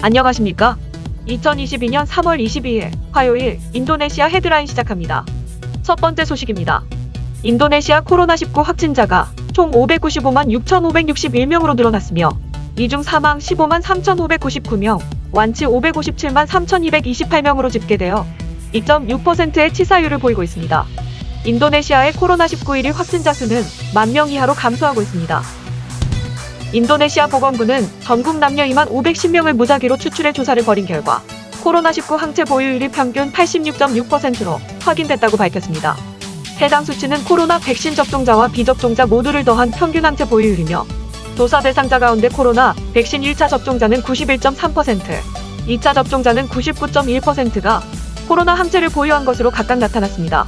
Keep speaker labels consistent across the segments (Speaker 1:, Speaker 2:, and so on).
Speaker 1: 안녕하십니까? 2022년 3월 22일 화요일 인도네시아 헤드라인 시작합니다. 첫 번째 소식입니다. 인도네시아 코로나19 확진자가 총 595만 6,561명으로 늘어났으며 이 중 사망 15만 3,599명, 완치 557만 3,228명으로 집계되어 2.6%의 치사율을 보이고 있습니다. 인도네시아의 코로나19 1일 확진자 수는 10,000명 이하로 감소하고 있습니다. 인도네시아 보건부는 전국 남녀 2만 510명을 무작위로 추출해 조사를 벌인 결과 코로나19 항체 보유율이 평균 86.6%로 확인됐다고 밝혔습니다. 해당 수치는 코로나 백신 접종자와 비접종자 모두를 더한 평균 항체 보유율이며 조사 대상자 가운데 코로나 백신 1차 접종자는 91.3%, 2차 접종자는 99.1%가 코로나 항체를 보유한 것으로 각각 나타났습니다.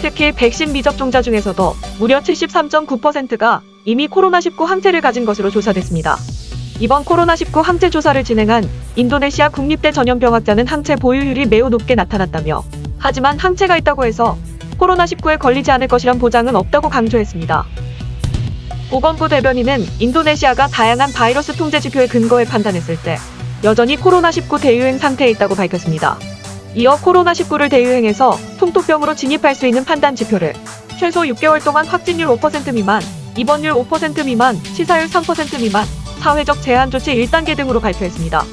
Speaker 1: 특히 백신 미접종자 중에서도 무려 73.9%가 이미 코로나19 항체를 가진 것으로 조사됐습니다. 이번 코로나19 항체 조사를 진행한 인도네시아 국립대 전염병학자는 항체 보유율이 매우 높게 나타났다며 하지만 항체가 있다고 해서 코로나19에 걸리지 않을 것이란 보장은 없다고 강조했습니다. 보건부 대변인은 인도네시아가 다양한 바이러스 통제 지표에 근거해 판단했을 때 여전히 코로나19 대유행 상태에 있다고 밝혔습니다. 이어 코로나19를 대유행해서 풍토병으로 진입할 수 있는 판단 지표를 최소 6개월 동안 확진율 5% 미만, 입원율 5% 미만, 치사율 3% 미만, 사회적 제한 조치 1단계 등으로 발표했습니다.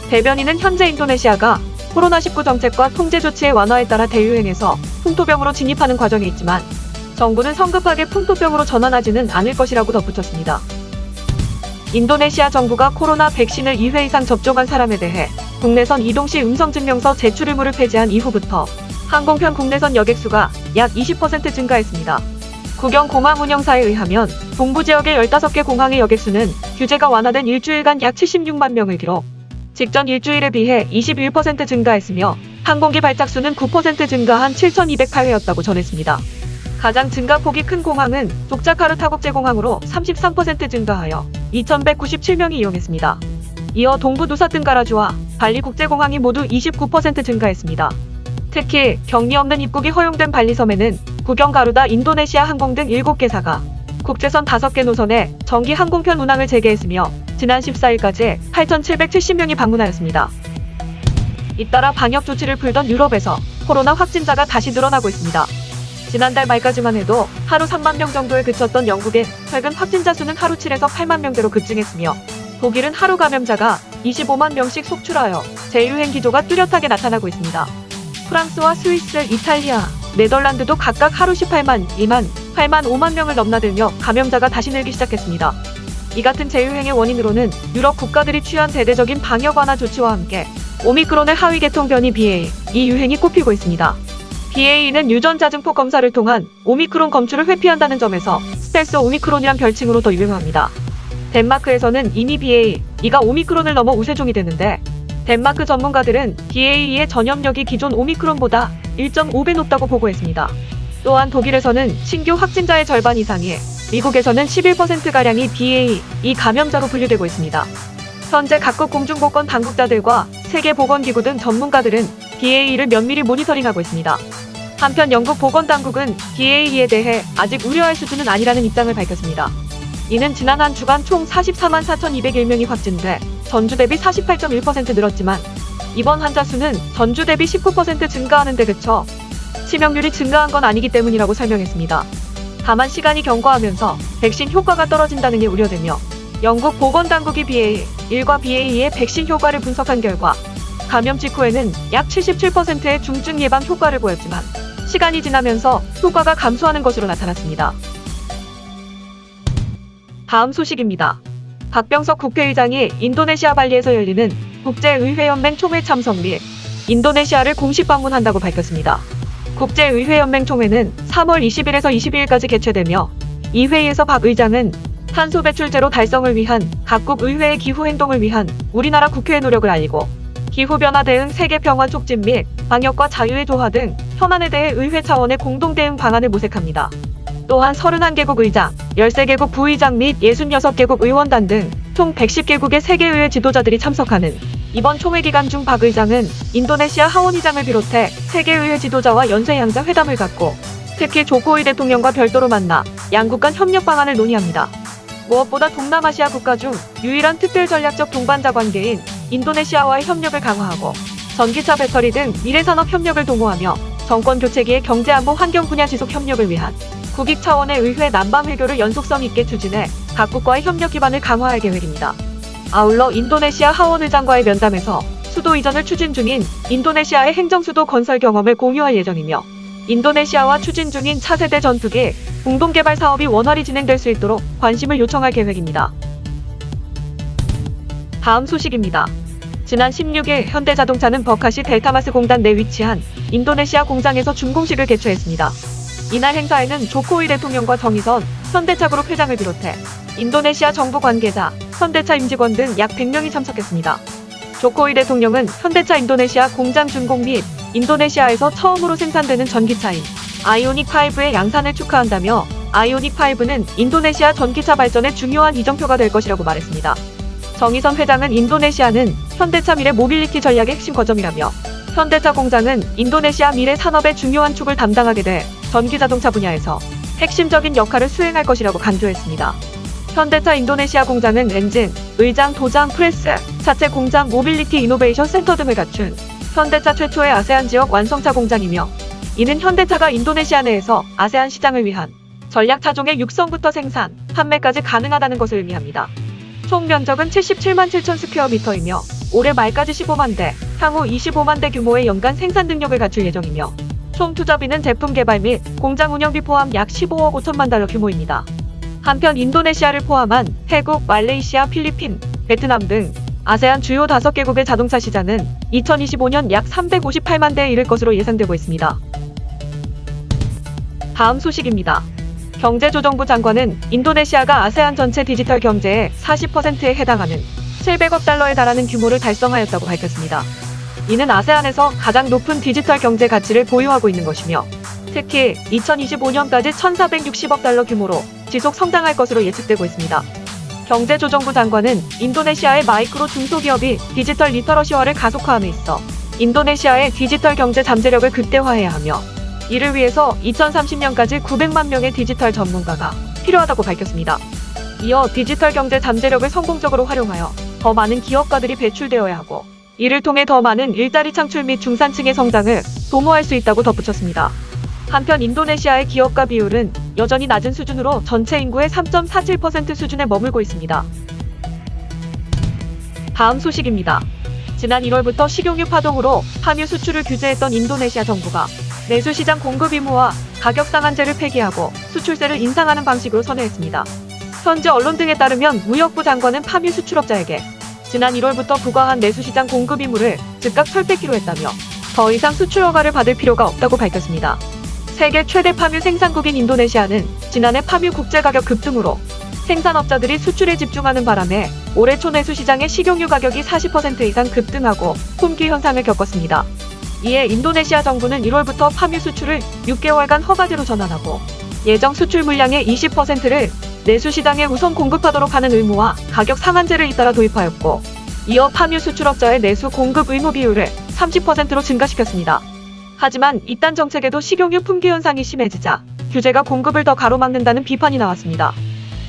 Speaker 1: 대변인은 현재 인도네시아가 코로나19 정책과 통제 조치의 완화에 따라 대유행해서 풍토병으로 진입하는 과정에 있지만 정부는 성급하게 풍토병으로 전환하지는 않을 것이라고 덧붙였습니다. 인도네시아 정부가 코로나 백신을 2회 이상 접종한 사람에 대해 국내선 이동 시 음성증명서 제출 의무를 폐지한 이후부터 항공편 국내선 여객수가 약 20% 증가했습니다. 국영공항 운영사에 의하면 동부 지역의 15개 공항의 여객수는 규제가 완화된 일주일간 약 76만 명을 기록, 직전 일주일에 비해 21% 증가했으며 항공기 발착수는 9% 증가한 7,208회였다고 전했습니다. 가장 증가폭이 큰 공항은 족자카르타 국제공항으로 33% 증가하여 2,197명이 이용했습니다. 이어 동부 누사 뜬가라주와 발리 국제공항이 모두 29% 증가했습니다. 특히 격리 없는 입국이 허용된 발리섬에는 국영 가루다 인도네시아 항공 등 7개사가 국제선 5개 노선에 정기 항공편 운항을 재개했으며 지난 14일까지 8,770명이 방문하였습니다. 잇따라 방역 조치를 풀던 유럽에서 코로나 확진자가 다시 늘어나고 있습니다. 지난달 말까지만 해도 하루 3만 명 정도에 그쳤던 영국의 최근 확진자 수는 하루 7에서 8만 명대로 급증했으며 독일은 하루 감염자가 25만 명씩 속출하여 재유행 기조가 뚜렷하게 나타나고 있습니다. 프랑스와 스위스, 이탈리아, 네덜란드도 각각 하루 18만, 2만, 8만, 5만 명을 넘나들며 감염자가 다시 늘기 시작했습니다. 이 같은 재유행의 원인으로는 유럽 국가들이 취한 대대적인 방역 완화 조치와 함께 오미크론의 하위 계통 변이 BA, 이 유행이 꼽히고 있습니다. BA.2는 유전자 증폭 검사를 통한 오미크론 검출을 회피한다는 점에서 스텔스 오미크론이란 별칭으로 더 유명합니다. 덴마크에서는 이미 BA.2가 오미크론을 넘어 우세종이 됐는데 덴마크 전문가들은 BA.2의 전염력이 기존 오미크론보다 1.5배 높다고 보고했습니다. 또한 독일에서는 신규 확진자의 절반 이상이, 미국에서는 11%가량이 BA.2 감염자로 분류되고 있습니다. 현재 각국 공중보건 당국자들과 세계보건기구 등 전문가들은 BA.2를 면밀히 모니터링하고 있습니다. 한편 영국 보건당국은 BA.2에 대해 아직 우려할 수준은 아니라는 입장을 밝혔습니다. 이는 지난 한 주간 총 44만 4,201명이 확진돼 전주 대비 48.1% 늘었지만 이번 환자 수는 전주 대비 19% 증가하는 데 그쳐 치명률이 증가한 건 아니기 때문이라고 설명했습니다. 다만 시간이 경과하면서 백신 효과가 떨어진다는 게 우려되며 영국 보건당국이 BA.1과 BA.2의 백신 효과를 분석한 결과 감염 직후에는 약 77%의 중증 예방 효과를 보였지만 시간이 지나면서 효과가 감소하는 것으로 나타났습니다. 다음 소식입니다. 박병석 국회의장이 인도네시아 발리에서 열리는 국제의회연맹 총회 참석 및 인도네시아를 공식 방문한다고 밝혔습니다. 국제의회연맹 총회는 3월 20일에서 22일까지 개최되며 이 회의에서 박 의장은 탄소 배출 제로 달성을 위한 각국 의회의 기후 행동을 위한 우리나라 국회의 노력을 알리고 기후변화 대응 세계 평화 촉진 및 방역과 자유의 조화 등 현안에 대해 의회 차원의 공동 대응 방안을 모색합니다. 또한 31개국 의장, 13개국 부의장 및 66개국 의원단 등 총 110개국의 세계의회 지도자들이 참석하는 이번 총회 기간 중 박 의장은 인도네시아 하원의장을 비롯해 세계의회 지도자와 연쇄양자 회담을 갖고 특히 조코의 대통령과 별도로 만나 양국 간 협력 방안을 논의합니다. 무엇보다 동남아시아 국가 중 유일한 특별 전략적 동반자 관계인 인도네시아와의 협력을 강화하고 전기차 배터리 등 미래산업 협력을 도모하며 정권 교체기의 경제안보 환경 분야 지속 협력을 위한 국익 차원의 의회 남밤 회교를 연속성 있게 추진해 각국과의 협력 기반을 강화할 계획입니다. 아울러 인도네시아 하원 의장과의 면담에서 수도 이전을 추진 중인 인도네시아의 행정수도 건설 경험을 공유할 예정이며 인도네시아와 추진 중인 차세대 전투기 공동개발 사업이 원활히 진행될 수 있도록 관심을 요청할 계획입니다. 다음 소식입니다. 지난 16일 현대자동차는 버카시 델타마스 공단 내 위치한 인도네시아 공장에서 준공식을 개최했습니다. 이날 행사에는 조코위 대통령과 정의선 현대차 그룹 회장을 비롯해 인도네시아 정부 관계자, 현대차 임직원 등 약 100명이 참석했습니다. 조코위 대통령은 현대차 인도네시아 공장 준공 및 인도네시아에서 처음으로 생산되는 전기차인 아이오닉5의 양산을 축하한다며 아이오닉5는 인도네시아 전기차 발전의 중요한 이정표가 될 것이라고 말했습니다. 정의선 회장은 인도네시아는 현대차 미래 모빌리티 전략의 핵심 거점이라며 현대차 공장은 인도네시아 미래 산업의 중요한 축을 담당하게 돼 전기자동차 분야에서 핵심적인 역할을 수행할 것이라고 강조했습니다. 현대차 인도네시아 공장은 엔진, 의장, 도장, 프레스, 자체 공장, 모빌리티 이노베이션 센터 등을 갖춘 현대차 최초의 아세안 지역 완성차 공장이며 이는 현대차가 인도네시아 내에서 아세안 시장을 위한 전략 차종의 육성부터 생산, 판매까지 가능하다는 것을 의미합니다. 총 면적은 77만 7천 스퀘어미터이며 올해 말까지 15만 대, 향후 25만 대 규모의 연간 생산 능력을 갖출 예정이며 총 투자비는 제품 개발 및 공장 운영비 포함 약 15억 5천만 달러 규모입니다. 한편 인도네시아를 포함한 태국, 말레이시아, 필리핀, 베트남 등 아세안 주요 5개국의 자동차 시장은 2025년 약 358만 대에 이를 것으로 예상되고 있습니다. 다음 소식입니다. 경제조정부 장관은 인도네시아가 아세안 전체 디지털 경제의 40%에 해당하는 700억 달러에 달하는 규모를 달성하였다고 밝혔습니다. 이는 아세안에서 가장 높은 디지털 경제 가치를 보유하고 있는 것이며 특히 2025년까지 1,460억 달러 규모로 지속 성장할 것으로 예측되고 있습니다. 경제조정부 장관은 인도네시아의 마이크로 중소기업이 디지털 리터러시화를 가속화함에 있어 인도네시아의 디지털 경제 잠재력을 극대화해야 하며 이를 위해서 2030년까지 900만 명의 디지털 전문가가 필요하다고 밝혔습니다. 이어 디지털 경제 잠재력을 성공적으로 활용하여 더 많은 기업가들이 배출되어야 하고 이를 통해 더 많은 일자리 창출 및 중산층의 성장을 도모할 수 있다고 덧붙였습니다. 한편 인도네시아의 기업가 비율은 여전히 낮은 수준으로 전체 인구의 3.47% 수준에 머물고 있습니다. 다음 소식입니다. 지난 1월부터 식용유 파동으로 파묘 수출을 규제했던 인도네시아 정부가 내수시장 공급 의무와 가격 상한제를 폐기하고 수출세를 인상하는 방식으로 선회했습니다. 현지 언론 등에 따르면 무역부 장관은 파묘 수출업자에게 지난 1월부터 부과한 내수시장 공급 의무를 즉각 철폐키로 했다며 더 이상 수출 허가를 받을 필요가 없다고 밝혔습니다. 세계 최대 파묘 생산국인 인도네시아는 지난해 파묘 국제가격 급등으로 생산업자들이 수출에 집중하는 바람에 올해 초 내수시장의 식용유 가격이 40% 이상 급등하고 품귀 현상을 겪었습니다. 이에 인도네시아 정부는 1월부터 파묘 수출을 6개월간 허가제로 전환하고 예정 수출 물량의 20%를 내수시장에 우선 공급하도록 하는 의무와 가격 상한제를 잇따라 도입하였고 이어 파묘 수출업자의 내수 공급 의무 비율을 30%로 증가시켰습니다. 하지만 이딴 정책에도 식용유 품귀 현상이 심해지자 규제가 공급을 더 가로막는다는 비판이 나왔습니다.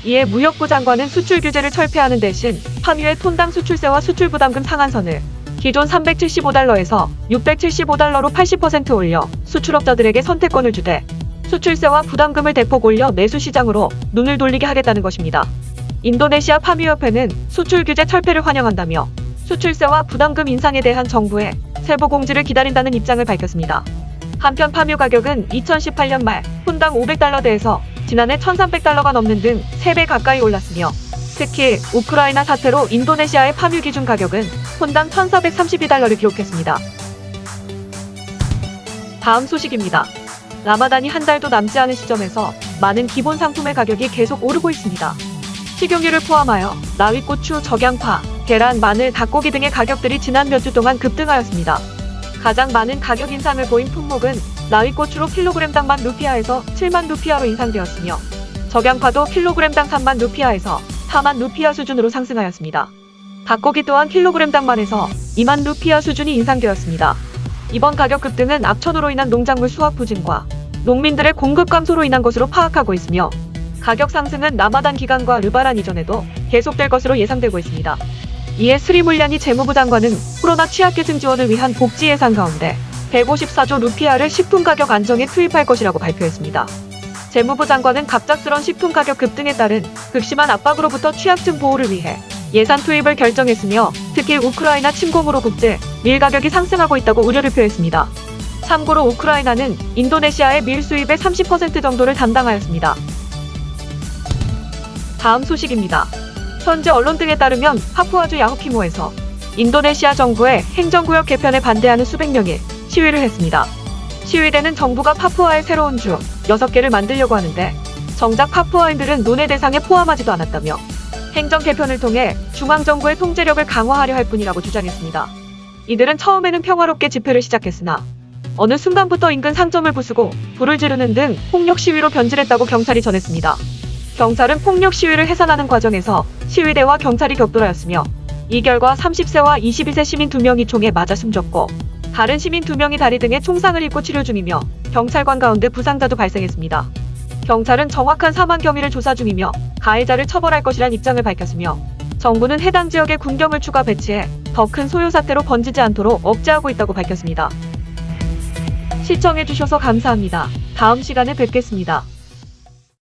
Speaker 1: 이에 무역부 장관은 수출 규제를 철폐하는 대신 파묘의 톤당 수출세와 수출부담금 상한선을 기존 375달러에서 675달러로 80% 올려 수출업자들에게 선택권을 주되 수출세와 부담금을 대폭 올려 내수시장으로 눈을 돌리게 하겠다는 것입니다. 인도네시아 파묘협회는 수출 규제 철폐를 환영한다며 수출세와 부담금 인상에 대한 정부의 세부 공지를 기다린다는 입장을 밝혔습니다. 한편 파묘 가격은 2018년 말 톤당 500달러대에서 지난해 1300달러가 넘는 등 3배 가까이 올랐으며 특히 우크라이나 사태로 인도네시아의 파묘 기준 가격은 톤당 1432달러를 기록했습니다. 다음 소식입니다. 라마단이 한 달도 남지 않은 시점에서 많은 기본 상품의 가격이 계속 오르고 있습니다. 식용유를 포함하여 나위고추, 적양파, 계란, 마늘, 닭고기 등의 가격들이 지난 몇 주 동안 급등하였습니다. 가장 많은 가격 인상을 보인 품목은 나위고추로 킬로그램당 10,000루피아에서 70,000루피아로 인상되었으며 적양파도 킬로그램당 30,000루피아에서 40,000루피아 수준으로 상승하였습니다. 닭고기 또한 킬로그램당 10,000에서 20,000루피아 수준이 인상되었습니다. 이번 가격 급등은 악천후로 인한 농작물 수확 부진과 농민들의 공급 감소로 인한 것으로 파악하고 있으며 가격 상승은 라마단 기간과 르바란 이전에도 계속될 것으로 예상되고 있습니다. 이에 스리물란이 재무부 장관은 코로나 취약계층 지원을 위한 복지 예산 가운데 154조 루피아를 식품 가격 안정에 투입할 것이라고 발표했습니다. 재무부 장관은 갑작스런 식품 가격 급등에 따른 극심한 압박으로부터 취약층 보호를 위해 예산 투입을 결정했으며 특히 우크라이나 침공으로 국제 밀 가격이 상승하고 있다고 우려를 표했습니다. 참고로 우크라이나는 인도네시아의 밀 수입의 30% 정도를 담당하였습니다. 다음 소식입니다. 현재 언론 등에 따르면 파푸아주 야후키모에서 인도네시아 정부의 행정구역 개편에 반대하는 수백 명이 시위를 했습니다. 시위대는 정부가 파푸아의 새로운 주 6개를 만들려고 하는데 정작 파푸아인들은 논의 대상에 포함하지도 않았다며 행정 개편을 통해 중앙정부의 통제력을 강화하려 할 뿐이라고 주장했습니다. 이들은 처음에는 평화롭게 집회를 시작했으나 어느 순간부터 인근 상점을 부수고 불을 지르는 등 폭력 시위로 변질했다고 경찰이 전했습니다. 경찰은 폭력 시위를 해산하는 과정에서 시위대와 경찰이 격돌하였으며 이 결과 30세와 21세 시민 2명이 총에 맞아 숨졌고 다른 시민 2명이 다리 등에 총상을 입고 치료 중이며 경찰관 가운데 부상자도 발생했습니다. 경찰은 정확한 사망 경위를 조사 중이며 가해자를 처벌할 것이란 입장을 밝혔으며 정부는 해당 지역에 군경을 추가 배치해 더 큰 소요 사태로 번지지 않도록 억제하고 있다고 밝혔습니다. 시청해주셔서 감사합니다. 다음 시간에 뵙겠습니다.